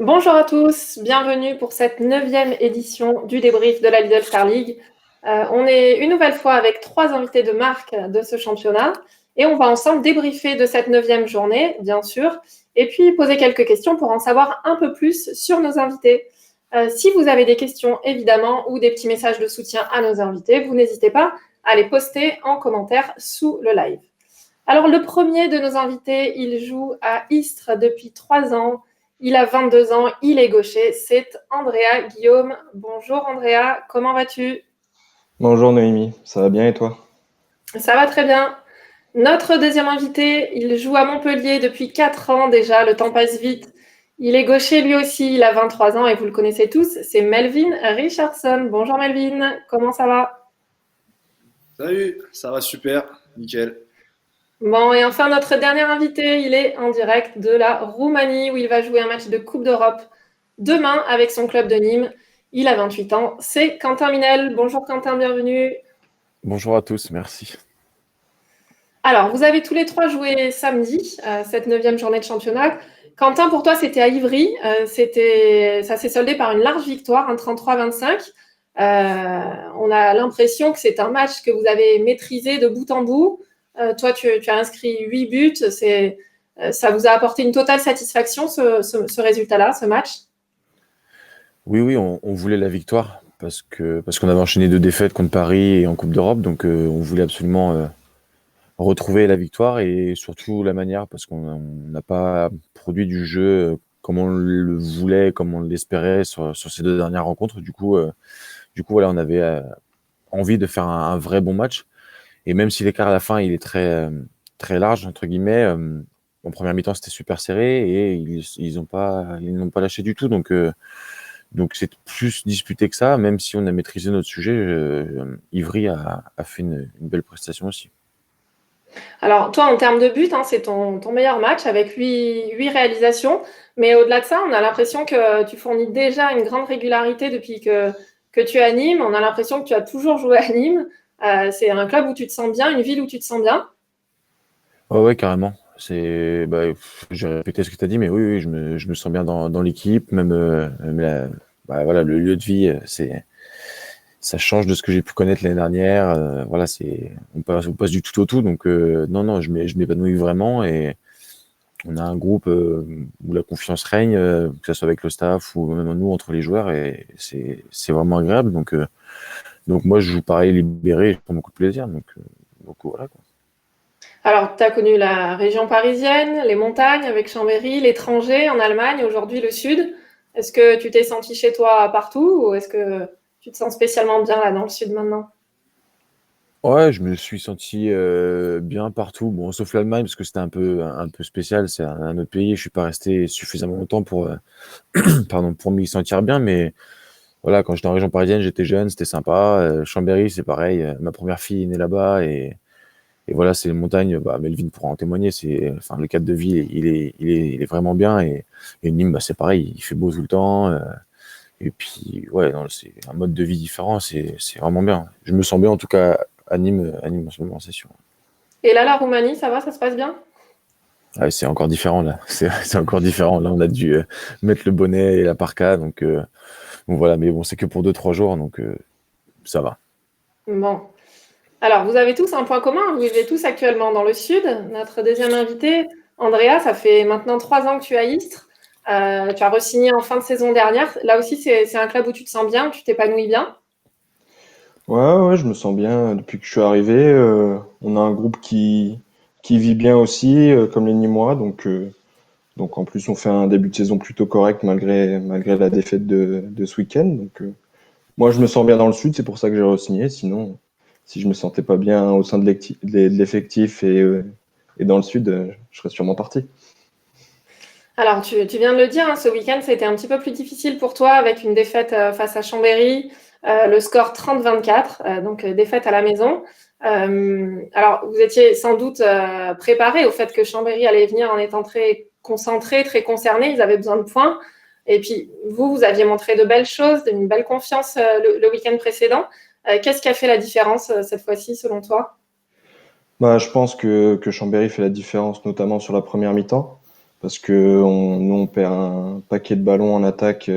Bonjour à tous, bienvenue pour cette 9e édition du débrief de la Lidl Star League. On est une nouvelle fois avec 3 invités de marque de ce championnat et on va ensemble débriefer de cette 9e journée, bien sûr, et puis poser quelques questions pour en savoir un peu plus sur nos invités. Si vous avez des questions, évidemment, ou des petits messages de soutien à nos invités, vous n'hésitez pas à les poster en commentaire sous le live. Alors, le premier de nos invités, il joue à Istres depuis 3 ans. Il a 22 ans, il est gaucher. C'est Andrea Guillaume. Bonjour Andrea, comment vas-tu? Bonjour Noémie, ça va bien et toi? Ça va très bien. Notre deuxième invité, il joue à Montpellier depuis 4 ans déjà, le temps passe vite. Il est gaucher lui aussi, il a 23 ans et vous le connaissez tous, c'est Melvin Richardson. Bonjour Melvin, comment ça va? Salut, ça va super, nickel. Bon, et enfin, notre dernier invité, il est en direct de la Roumanie où il va jouer un match de Coupe d'Europe demain avec son club de Nîmes. Il a 28 ans, c'est Quentin Minel. Bonjour Quentin, bienvenue. Bonjour à tous, merci. Alors, vous avez tous les trois joué samedi, cette 9e journée de championnat. Quentin, pour toi, c'était à Ivry. Ça s'est soldé par une large victoire, un 33-25. On a l'impression que c'est un match que vous avez maîtrisé de bout en bout. Toi, tu as inscrit 8 buts. Ça vous a apporté une totale satisfaction, ce résultat-là, ce match? Oui, on voulait la victoire parce qu'on avait enchaîné 2 défaites contre Paris et en Coupe d'Europe, donc on voulait absolument retrouver la victoire et surtout la manière parce qu'on n'a pas produit du jeu comme on le voulait, comme on l'espérait sur ces 2 dernières rencontres. Du coup, voilà, on avait envie de faire un vrai bon match. Et même si l'écart à la fin il est très large entre guillemets, en première mi-temps c'était super serré et ils n'ont pas lâché du tout. Donc c'est plus disputé que ça, même si on a maîtrisé notre sujet. Ivry a fait une belle prestation aussi. Alors, toi, en termes de buts, hein, c'est ton meilleur match avec 8 réalisations. Mais au-delà de ça, on a l'impression que tu fournis déjà une grande régularité depuis que tu es à Nîmes. On a l'impression que tu as toujours joué à Nîmes. C'est un club où tu te sens bien, une ville où tu te sens bien. Ouais, carrément. J'ai répété ce que tu as dit, mais oui, je me sens bien dans l'équipe, voilà, le lieu de vie, ça change de ce que j'ai pu connaître l'année dernière. Voilà, on passe du tout au tout, donc non, je m'épanouis vraiment et on a un groupe où la confiance règne, que ce soit avec le staff ou même nous entre les joueurs, et c'est vraiment agréable. Donc moi, je joue pareil libéré, je prends beaucoup de plaisir. Donc voilà, quoi. Alors, tu as connu la région parisienne, les montagnes avec Chambéry, l'étranger en Allemagne, aujourd'hui le sud. Est-ce que tu t'es senti chez toi partout ou est-ce que tu te sens spécialement bien là dans le sud maintenant? Ouais, je me suis senti bien partout, bon, sauf l'Allemagne parce que c'était un peu spécial, c'est un autre pays. Je suis pas resté suffisamment longtemps pour pardon, pour m'y sentir bien, mais voilà, quand j'étais en région parisienne, j'étais jeune, c'était sympa. Chambéry, c'est pareil, ma première fille est née là-bas et voilà, c'est les montagnes. Bah, Melvin pourra en témoigner. Enfin, le cadre de vie, il est vraiment bien. Et Nîmes, bah, c'est pareil, il fait beau tout le temps. Et puis, ouais, non, c'est un mode de vie différent. C'est vraiment bien. Je me sens bien, en tout cas, à Nîmes en ce moment, c'est sûr. Et là, la Roumanie, ça va, ça se passe bien? Ouais, c'est encore différent là. C'est encore différent. Là, on a dû mettre le bonnet et la parka. Donc voilà, mais bon, c'est que pour 2, 3 jours, donc ça va. Bon. Alors, vous avez tous un point commun, vous vivez tous actuellement dans le sud. Notre deuxième invité, Andrea, ça fait maintenant 3 ans que tu es à Istres. Tu as re-signé en fin de saison dernière. Là aussi, c'est un club où tu te sens bien, où tu t'épanouis bien. Ouais, je me sens bien depuis que je suis arrivé. On a un groupe qui vit bien aussi, comme les Nîmois. Donc en plus, on fait un début de saison plutôt correct malgré la défaite de ce week-end. Moi, je me sens bien dans le sud, c'est pour ça que j'ai re-signé. Sinon, si je me sentais pas bien au sein de l'effectif et dans le sud, je serais sûrement parti. Alors, tu viens de le dire, hein, ce week-end, c'était un petit peu plus difficile pour toi avec une défaite face à Chambéry, le score 30-24, donc défaite à la maison. Alors, vous étiez sans doute préparé au fait que Chambéry allait venir en étant très concentré, très concerné, ils avaient besoin de points. Et puis, vous aviez montré de belles choses, une belle confiance le week-end précédent. Qu'est-ce qui a fait la différence cette fois-ci, selon toi? Bah, je pense que Chambéry fait la différence, notamment sur la première mi-temps. parce que nous, on perd un paquet de ballons en attaque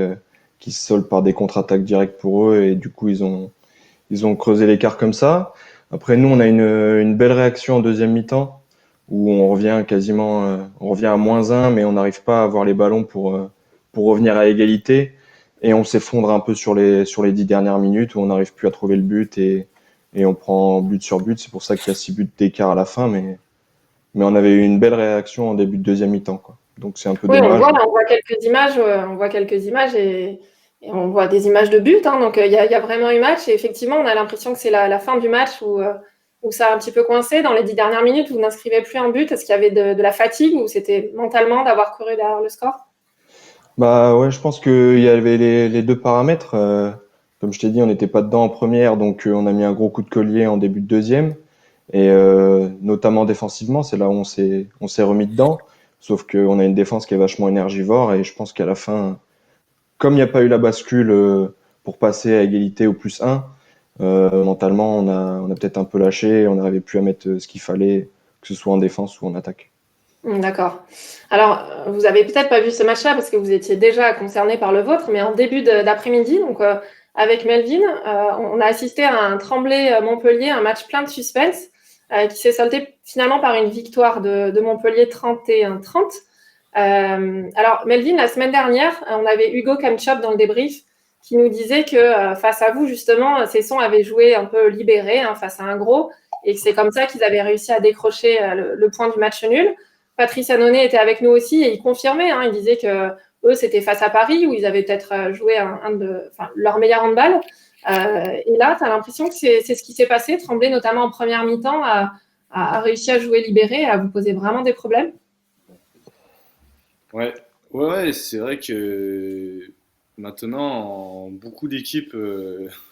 qui se soldent par des contre-attaques directes pour eux, et du coup, ils ont creusé l'écart comme ça. Après, nous, on a une belle réaction en deuxième mi-temps, où on revient quasiment, on revient à -1, mais on n'arrive pas à avoir les ballons pour revenir à égalité. Et on s'effondre un peu sur les 10 dernières minutes, où on n'arrive plus à trouver le but, et on prend but sur but. C'est pour ça qu'il y a 6 buts d'écart à la fin, mais on avait eu une belle réaction en début de deuxième mi-temps, quoi. Donc c'est un peu Oui, dommage. on voit quelques images, et on voit des images de but, hein, donc il y a vraiment eu match et effectivement, on a l'impression que c'est la fin du match où ça a un petit peu coincé. Dans les 10 dernières minutes, vous n'inscrivez plus un but. Est-ce qu'il y avait de la fatigue ou c'était mentalement d'avoir couru derrière le score? Bah ouais, je pense qu'il y avait les deux paramètres. Comme je t'ai dit, on n'était pas dedans en première, donc on a mis un gros coup de collier en début de deuxième. Et notamment défensivement, c'est là où on s'est remis dedans. Sauf qu'on a une défense qui est vachement énergivore, et je pense qu'à la fin, comme il n'y a pas eu la bascule pour passer à égalité au +1, mentalement, on a peut-être un peu lâché, on n'arrivait plus à mettre ce qu'il fallait, que ce soit en défense ou en attaque. D'accord. Alors, vous avez peut-être pas vu ce match-là parce que vous étiez déjà concerné par le vôtre, mais en début d'après-midi, donc avec Melvin, on a assisté à un Tremblay-Montpellier, un match plein de suspense, qui s'est soldé finalement par une victoire de Montpellier 31-30. Alors, Melvin, la semaine dernière, on avait Hugo Kamchop dans le débrief qui nous disait que face à vous, justement, Cesson avait joué un peu libéré, hein, face à un gros, et que c'est comme ça qu'ils avaient réussi à décrocher le point du match nul. Patrice Annonay était avec nous aussi et il confirmait, hein, il disait que eux, c'était face à Paris où ils avaient peut-être joué leur meilleur handball. Et là, tu as l'impression que c'est ce qui s'est passé. Tremblay, notamment en première mi-temps, a réussi à jouer libéré et à vous poser vraiment des problèmes. Ouais, ouais, c'est vrai que maintenant, beaucoup d'équipes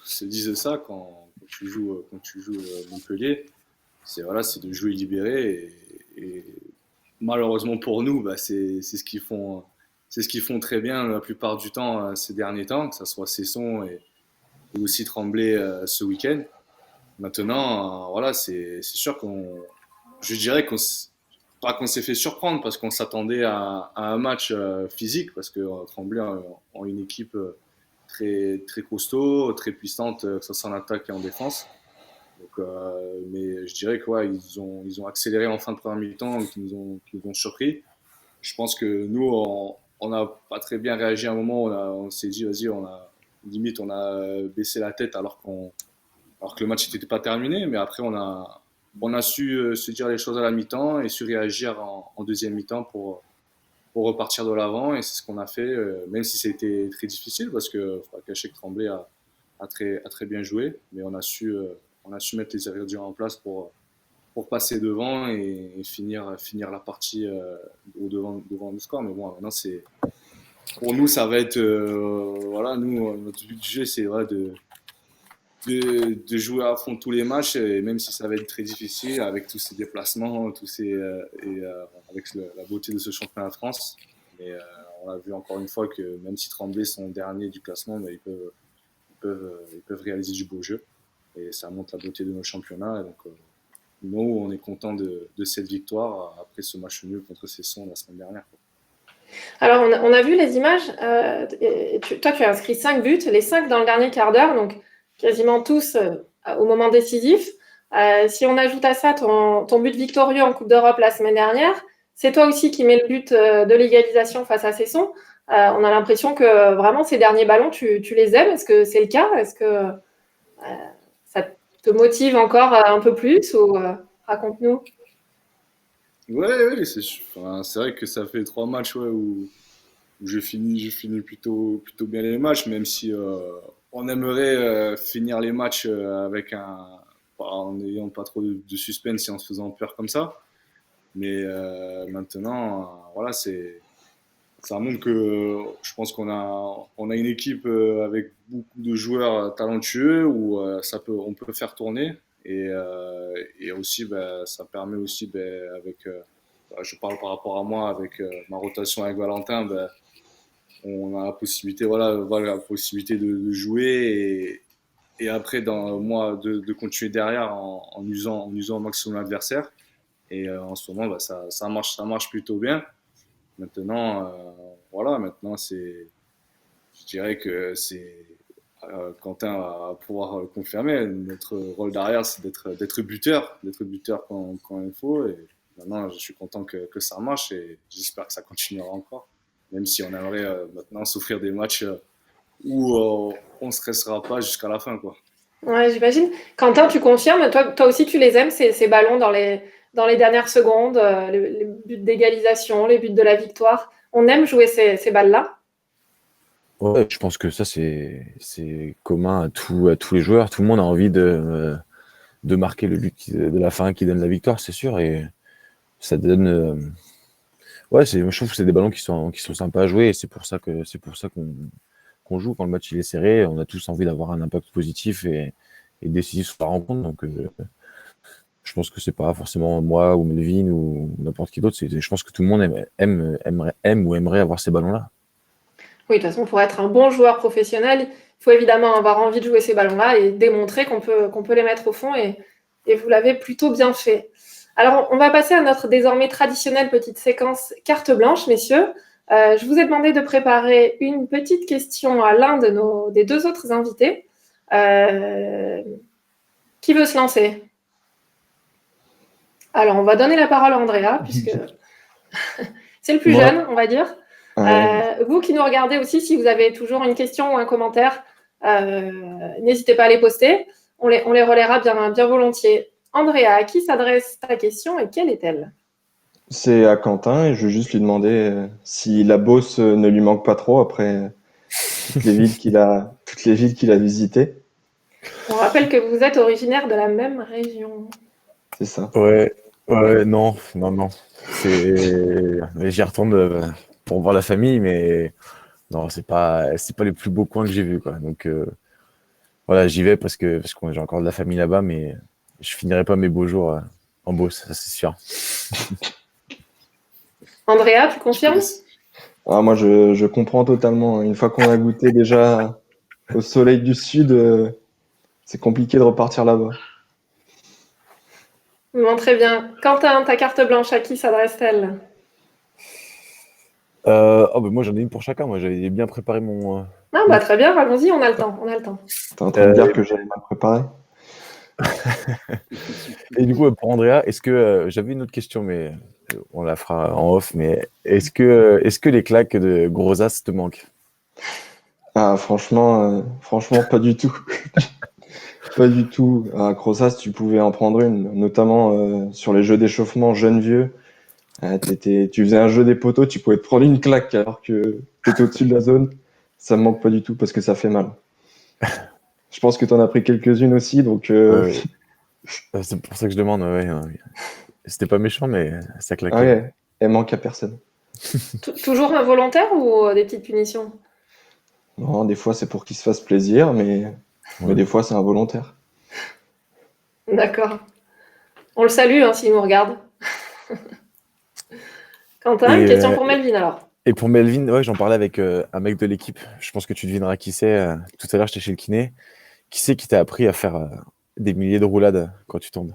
se disent ça quand tu joues Montpellier. C'est de jouer libéré et malheureusement pour nous, bah, c'est ce qu'ils font très bien la plupart du temps ces derniers temps, que ce soit Cesson et aussi Tremblay ce week-end. Maintenant, voilà, c'est sûr je dirais pas qu'on s'est fait surprendre parce qu'on s'attendait à un match physique parce que Tremblay ont une équipe très très costaud, très puissante, que ce soit en attaque et en défense. Donc, mais je dirais que ouais, ils ont accéléré en fin de première mi-temps et qui nous ont surpris. Je pense que nous, on n'a pas très bien réagi à un moment. On s'est dit, vas-y, limite, on a baissé la tête alors que le match n'était pas terminé. Mais après, on a su se dire les choses à la mi-temps et su réagir en deuxième mi-temps pour repartir de l'avant. Et c'est ce qu'on a fait, même si c'était très difficile parce que faut pas cacher que Tremblay a très bien joué. Mais on a su mettre les ingrédients en place pour passer devant et finir la partie devant le score. Mais bon, maintenant, pour nous, ça va être. Voilà, nous, notre but du jeu, c'est vrai, de jouer à fond tous les matchs, et même si ça va être très difficile avec tous ces déplacements, avec la beauté de ce championnat de France. Mais on a vu encore une fois que même si Tremblay sont derniers du classement, mais ils peuvent réaliser du beau jeu. Et ça montre la beauté de nos championnats. Et donc, nous, on est content de cette victoire après ce match nul contre Cesson la semaine dernière. Alors, on a vu les images. Toi, tu as inscrit 5 buts, les 5 dans le dernier quart d'heure, donc quasiment tous au moment décisif. Si on ajoute à ça ton but victorieux en Coupe d'Europe la semaine dernière, c'est toi aussi qui mets le but de l'égalisation face à Cesson. On a l'impression que vraiment ces derniers ballons, tu les aimes. Est-ce que c'est le cas? Est-ce que ça te motive encore un peu plus ou raconte-nous. Ouais, c'est vrai que ça fait 3 matchs ouais, où je finis plutôt bien les matchs, même si on aimerait finir les matchs en n'ayant pas trop de suspense et en se faisant peur comme ça. Mais maintenant, voilà, ça montre que je pense on a une équipe avec beaucoup de joueurs talentueux où on peut faire tourner. Et aussi, ben, ça permet aussi, ben, je parle par rapport à moi, avec ma rotation avec Valentin, ben, on a la possibilité, voilà, la possibilité de jouer et après, moi, de continuer derrière en usant au maximum l'adversaire. Et en ce moment, ben, ça marche plutôt bien. Maintenant, voilà, maintenant je dirais que c'est Quentin va pouvoir le confirmer. Notre rôle derrière, c'est d'être buteur quand il faut. Et maintenant, je suis content que ça marche et j'espère que ça continuera encore. Même si on aimerait maintenant s'offrir des matchs où on ne stressera pas jusqu'à la fin, quoi. Ouais, j'imagine. Quentin, tu confirmes, toi aussi tu les aimes, ces ballons dans les dernières secondes, les buts d'égalisation, les buts de la victoire. On aime jouer ces balles-là. Ouais, je pense que ça, c'est commun à tous les joueurs. Tout le monde a envie de marquer le but de la fin qui donne la victoire, c'est sûr. Et ça donne. Ouais, moi, je trouve que c'est des ballons qui sont sympas à jouer. Et c'est pour ça qu'on joue. Quand le match il est serré, on a tous envie d'avoir un impact positif et décisif sur la rencontre. Donc, je pense que c'est pas forcément moi ou Melvin ou n'importe qui d'autre. Je pense que tout le monde aime ou aimerait avoir ces ballons-là. Oui, de toute façon, pour être un bon joueur professionnel, il faut évidemment avoir envie de jouer ces ballons-là et démontrer qu'on peut les mettre au fond. Et vous l'avez plutôt bien fait. Alors, on va passer à notre désormais traditionnelle petite séquence carte blanche, messieurs. Je vous ai demandé de préparer une petite question à l'un des deux autres invités. Qui veut se lancer? Alors, on va donner la parole à Andrea, puisque c'est le plus Moi, jeune, on va dire. ouais, Vous qui nous regardez aussi, si vous avez toujours une question ou un commentaire, n'hésitez pas à les poster. On les relaiera bien volontiers. Andrea, à qui s'adresse ta question et quelle est-elle? c'est à Quentin et je veux juste lui demander si la Beauce ne lui manque pas trop après toutes les villes qu'il a visitées. On rappelle que vous êtes originaire de la même région. C'est ça. Ouais, ouais, non. Mais j'y retourne pour voir la famille, mais non, c'est pas les plus beaux coins que j'ai vus, quoi. Donc, voilà, j'y vais parce que j'ai encore de la famille là-bas, mais je finirai pas mes beaux jours en Beauce, ça c'est sûr. Andrea, tu Je peux confirmes? laisser. Ah, moi, je comprends totalement. Une fois qu'on a goûté déjà au soleil du sud, c'est compliqué de repartir là-bas. Bon, très bien. Quentin, ta carte blanche, à qui s'adresse-t-elle? Oh, bah, moi j'en ai une pour chacun. Moi j'avais bien préparé Ah, bah, très bien, allons-y, on a le temps. On a le temps. T'es en train de dire Euh, que j'avais mal préparé? et du coup, pour Andrea, est-ce que j'avais une autre question, mais on la fera en off. Mais est-ce que les claques de Gros As te manquent? Ah, franchement, pas du tout. Pas du tout. À Crossas, tu pouvais en prendre une, notamment sur les jeux d'échauffement jeunes vieux. Tu faisais un jeu des poteaux, tu pouvais te prendre une claque alors que t'étais au-dessus de la zone. Ça me manque pas du tout parce que ça fait mal. Je pense que t'en as pris quelques-unes aussi, donc Ouais, c'est pour ça que je demande. Ouais, ouais. C'était pas méchant, mais ça ah claquait. Ouais. ouais, elle manque à personne. Toujours involontaire ou des petites punitions? Non, des fois c'est pour qu'il se fasse plaisir, mais Ouais. des fois c'est involontaire. D'accord. On le salue hein, s'il nous regarde. Quentin, une Et, question pour Melvin alors. et pour Melvin, ouais, j'en parlais avec un mec de l'équipe. Je pense que tu devineras qui c'est. Tout à l'heure, j'étais chez le kiné. Qui c'est qui t'a appris à faire des milliers de roulades quand tu tombes?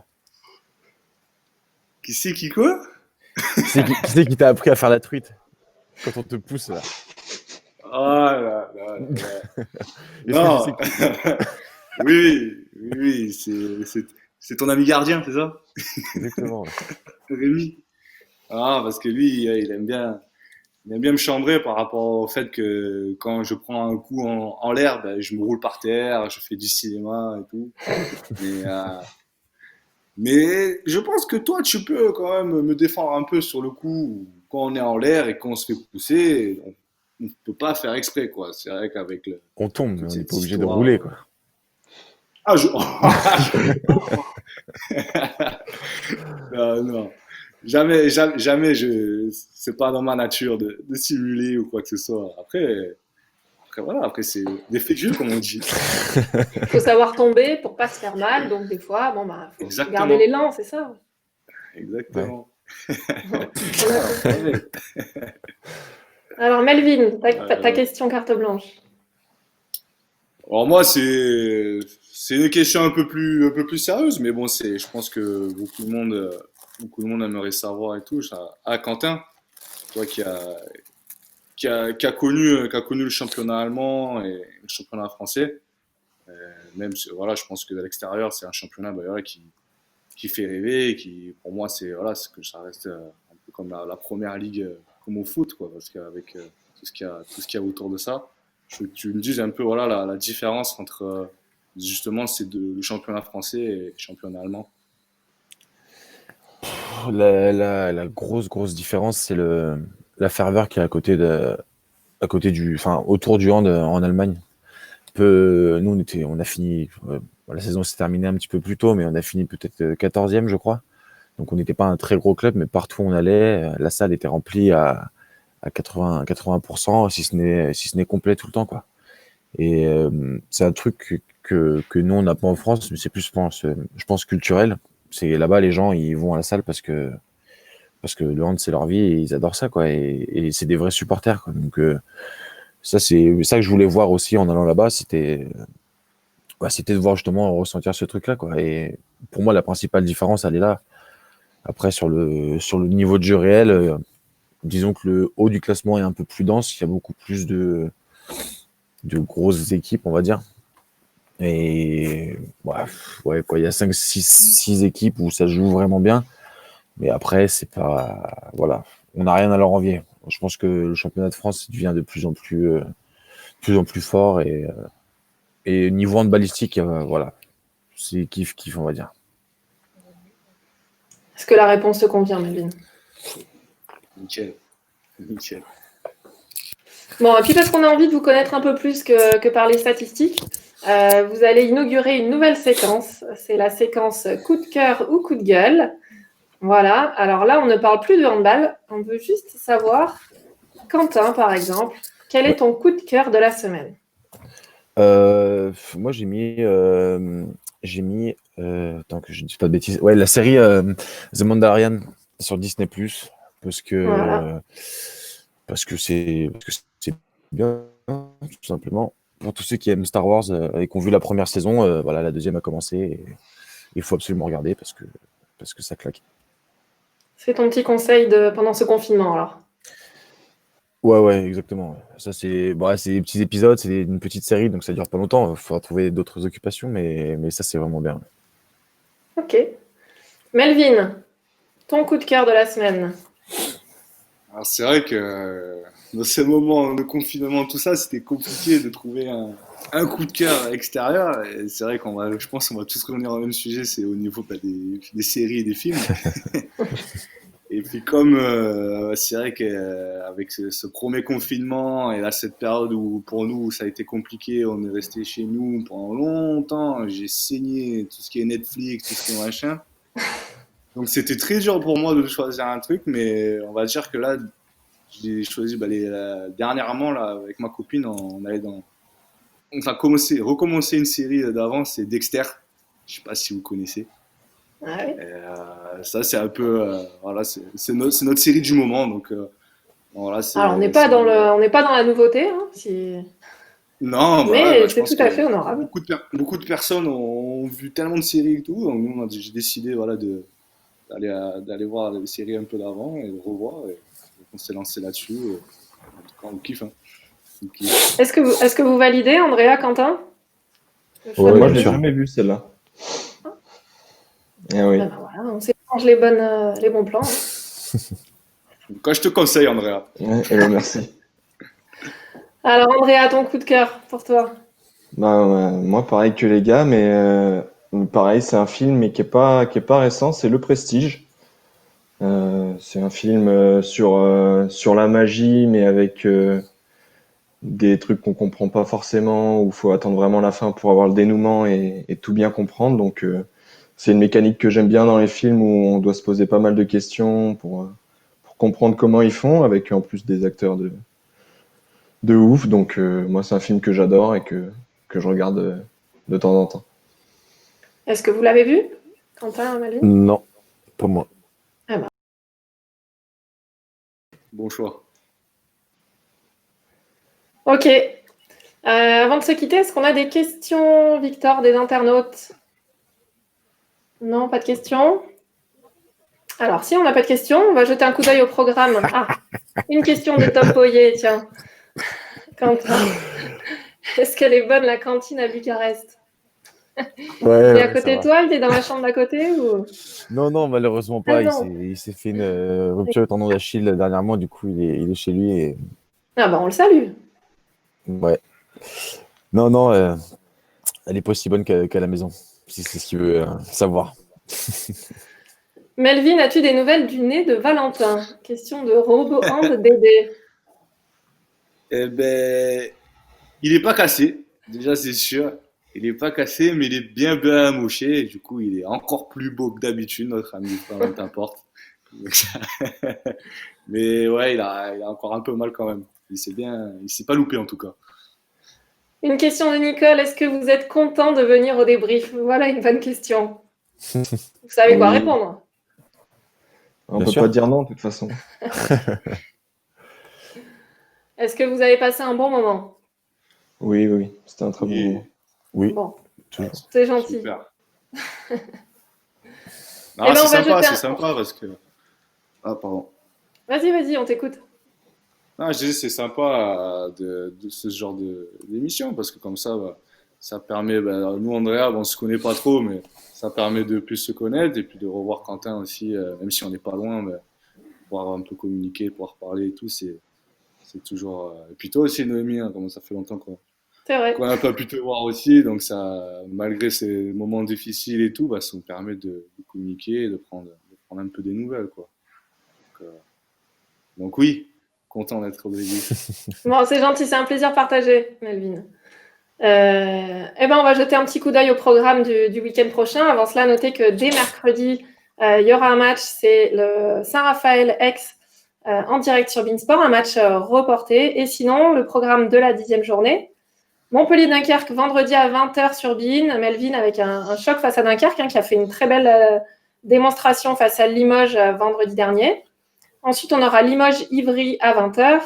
Qui c'est qui quoi? Qui c'est qui t'a appris à faire la truite quand on te pousse là? Ah là là là là. Est-ce que tu Non. sais qui? Oui, c'est ton ami gardien, c'est ça? Exactement. Ouais. Rémi. Ah, parce que lui, il aime bien me chambrer par rapport au fait que quand je prends un coup en l'air, ben, je me roule par terre, je fais du cinéma et tout. Mais, mais je pense que toi, tu peux quand même me défendre un peu sur le coup quand on est en l'air et qu'on se fait pousser. On ne peut pas faire exprès, quoi. C'est vrai qu'avec On tombe, mais toute on n'est cette pas obligé de histoire. rouler, quoi. Ah, non, non. Jamais, c'est pas dans ma nature de simuler ou quoi que ce soit. Après voilà, après c'est des faits de jeu, comme on dit. Il faut savoir tomber pour pas se faire mal, donc des fois, bon bah, faut garder Exactement, l'élan, c'est ça. Ouais. exactement. On a compris. Alors Melvin, ta Euh, question carte blanche. alors moi, c'est une question un peu plus sérieuse, mais bon, je pense que beaucoup de monde aimerait savoir et tout. Quentin, toi qui a connu le championnat allemand et le championnat français. Même, voilà, je pense que de l'extérieur, c'est un championnat voilà, qui fait rêver et qui, pour moi, c'est que ça reste un peu comme la première ligue, comme au foot, quoi, parce qu'avec tout ce qu'il y a autour de ça, tu me dises un peu voilà, la différence entre justement le championnat français et le championnat allemand. La grosse différence, c'est la ferveur qui est enfin, autour du hand en Allemagne. Nous, on a fini, la saison s'est terminée un petit peu plus tôt, mais on a fini peut-être 14e, je crois. Donc, on n'était pas un très gros club, mais partout où on allait, la salle était remplie à 80%, si ce n'est complet tout le temps, quoi. Et c'est un truc que nous, on n'a pas en France, mais c'est plus, je pense culturel. C'est là-bas, les gens, ils vont à la salle parce que le hand, c'est leur vie et ils adorent ça, quoi. Et c'est des vrais supporters, quoi. Donc, ça, c'est ça que je voulais voir aussi en allant là-bas. C'était de voir justement ressentir ce truc-là, quoi. Et pour moi, la principale différence, elle est là. Après, sur le niveau de jeu réel, disons que le haut du classement est un peu plus dense. Il y a beaucoup plus de grosses équipes, on va dire. Et ouais, quoi, il y a 5, 6 équipes où ça se joue vraiment bien. Mais après, c'est pas. Voilà. On n'a rien à leur envier. Je pense que le championnat de France devient de plus en plus fort. Et niveau handballistique, voilà. C'est kiff, on va dire. Est-ce que la réponse te convient, Melvin? Nickel. Nickel. Bon, et puis parce qu'on a envie de vous connaître un peu plus que par les statistiques, vous allez inaugurer une nouvelle séquence. C'est la séquence coup de cœur ou coup de gueule. Voilà. Alors là, on ne parle plus de handball. On veut juste savoir, Quentin, par exemple, quel est ton coup de cœur de la semaine? Moi, j'ai mis, attends que je ne dise pas de bêtises. Ouais, la série The Mandalorian sur Disney+, parce que Voilà. c'est bien, tout simplement. Pour tous ceux qui aiment Star Wars et qui ont vu la première saison, voilà, la deuxième a commencé. Et il faut absolument regarder parce que ça claque. C'est ton petit conseil pendant ce confinement, alors. Ouais, exactement. Ça, c'est des petits épisodes, c'est une petite série, donc ça dure pas longtemps. Il faudra trouver d'autres occupations, mais ça, c'est vraiment bien. Ok. Melvin, ton coup de cœur de la semaine? Alors c'est vrai que dans ces moments de confinement, tout ça, c'était compliqué de trouver un coup de cœur extérieur. Et c'est vrai je pense qu'on va tous revenir au même sujet, c'est au niveau des séries et des films. Et puis comme c'est vrai qu'avec ce premier confinement et là cette période où pour nous ça a été compliqué, on est resté chez nous pendant longtemps, j'ai saigné tout ce qui est Netflix, tout ce qui est machin. Donc c'était très dur pour moi de choisir un truc, mais on va dire que là j'ai choisi dernièrement là avec ma copine, on allait enfin recommencer une série d'avant, c'est Dexter. Je sais pas si vous connaissez. Ah oui. Ça c'est un peu voilà, c'est notre série du moment, donc voilà, Alors, on n'est pas dans la nouveauté, hein, Non, mais je c'est pense tout à que fait honorable. beaucoup de personnes ont vu tellement de séries et tout, donc nous j'ai décidé voilà d'aller voir les séries un peu d'avant et de revoir, et on s'est lancé là-dessus. En tout cas, on kiffe, hein. On kiffe. Est-ce que vous validez, Andrea, Quentin? Le choix Ouais, de Moi, je bien l'ai sûr. Melvin? jamais vu celle-là. Ah oui. Ben voilà, on s'échange les bons plans, hein. Donc, je te conseille, Andrea. Ouais, eh ben, merci. Alors, Andrea, ton coup de cœur pour toi? Bah, ouais, moi, pareil que les gars, mais pareil, c'est un film mais qui est pas récent, c'est Le Prestige. C'est un film sur la magie, mais avec des trucs qu'on comprend pas forcément, où il faut attendre vraiment la fin pour avoir le dénouement et tout bien comprendre. Donc, c'est une mécanique que j'aime bien dans les films où on doit se poser pas mal de questions pour comprendre comment ils font, avec en plus des acteurs de ouf. Donc, moi, c'est un film que j'adore et que je regarde de temps en temps. Est-ce que vous l'avez vu, Quentin, Melvin? Non, pas moi. Ah ben. Bon choix. Ok. Avant de se quitter, est-ce qu'on a des questions, Victor, des internautes? Non, pas de questions? Alors, si on n'a pas de questions, on va jeter un coup d'œil au programme. Ah, Une question de Tom Poyer, tiens. Quentin, est-ce qu'elle est bonne la cantine à Bucarest? Ouais, Il est à ça côté de va. toi, il est dans la chambre d'à côté ou... Non, malheureusement Ah pas. non. Il s'est fait une rupture de tendon d'Achille dernièrement. Du coup, il est chez lui. Et... Ah bah on le salue. Ouais. Non, elle est pas aussi bonne qu'à la maison, si c'est ce qu'il veut savoir. Melvin, as-tu des nouvelles du nez de Valentin? Question de RoboHand Dédé. Eh ben, il est pas cassé, déjà c'est sûr. Il est pas cassé, mais il est bien amoché. Et du coup, il est encore plus beau que d'habitude, notre ami Valentin Porte. Donc, mais ouais, il a encore un peu mal quand même. Il s'est pas loupé en tout cas. Une question de Nicole, est-ce que vous êtes content de venir au débrief? Voilà une bonne question. Vous savez quoi Oui. répondre. On Bien peut sûr. pas dire non, de toute façon. Est-ce que vous avez passé un bon moment? Oui, c'était un très bon Et- moment. Oui, Bon, toujours. c'est gentil. Super. Eh ben, on va jeter C'est un... sympa parce que. Ah, pardon. Vas-y, on t'écoute. Non, je disais, c'est sympa de ce genre d'émission parce que comme ça, bah, ça permet, bah, nous, Andrea, bon, on se connaît pas trop, mais ça permet de plus se connaître et puis de revoir Quentin aussi, même si on n'est pas loin, mais pouvoir un peu communiquer, pouvoir parler et tout, c'est toujours. Et puis toi aussi, Noémie, hein, comme ça fait longtemps C'est vrai. qu'on n'a pas pu te voir aussi, donc ça, malgré ces moments difficiles et tout, bah, ça nous permet de communiquer et de prendre un peu des nouvelles, quoi. Donc oui, content d'être au début. Bon, c'est gentil, c'est un plaisir partagé, Melvin. Eh ben, on va jeter un petit coup d'œil au programme du week-end prochain. Avant cela, notez que dès mercredi, il y aura un match, c'est le Saint-Raphaël-Aix en direct sur Beansport, un match reporté. Et sinon, le programme de la 10e journée, Montpellier-Dunkerque, vendredi à 20h sur Bein. Melvin avec un choc face à Dunkerque, qui a fait une très belle démonstration face à Limoges vendredi dernier. Ensuite, on aura Limoges-Ivry à 20h.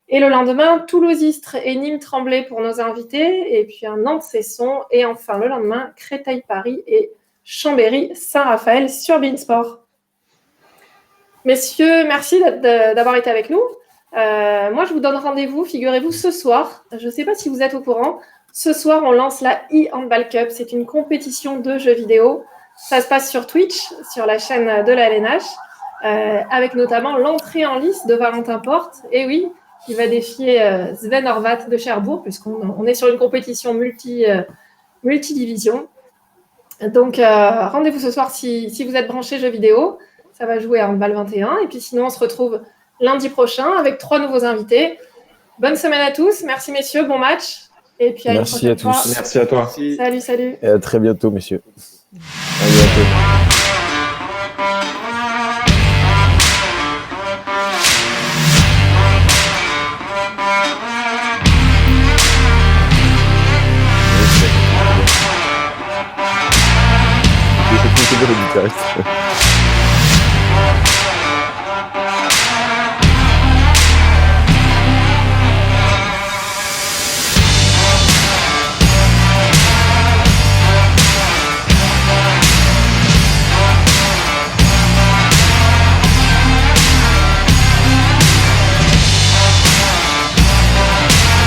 Et le lendemain, Toulouse-Istres et Nîmes-Tremblay pour nos invités. Et puis un Nantes-Cesson. Et enfin, le lendemain, Créteil-Paris et Chambéry-Saint-Raphaël sur Beansport. Messieurs, merci d'avoir été avec nous. Moi, je vous donne rendez-vous, figurez-vous, ce soir. Je ne sais pas si vous êtes au courant. Ce soir, on lance la e-Handball Cup. C'est une compétition de jeux vidéo. Ça se passe sur Twitch, sur la chaîne de la LNH. Avec notamment l'entrée en lice de Valentin Porte, et oui, qui va défier Sven Horvat de Cherbourg, puisqu'on est sur une compétition multidivision. Donc, rendez-vous ce soir si vous êtes branchés jeux vidéo. Ça va jouer à Handball 21. Et puis sinon, on se retrouve lundi prochain avec 3 nouveaux invités. Bonne semaine à tous. Merci, messieurs. Bon match. Et puis à Merci une à prochaine tous. fois. Merci à toi. Merci. Salut. Et à très bientôt, messieurs. À bientôt. Je vais te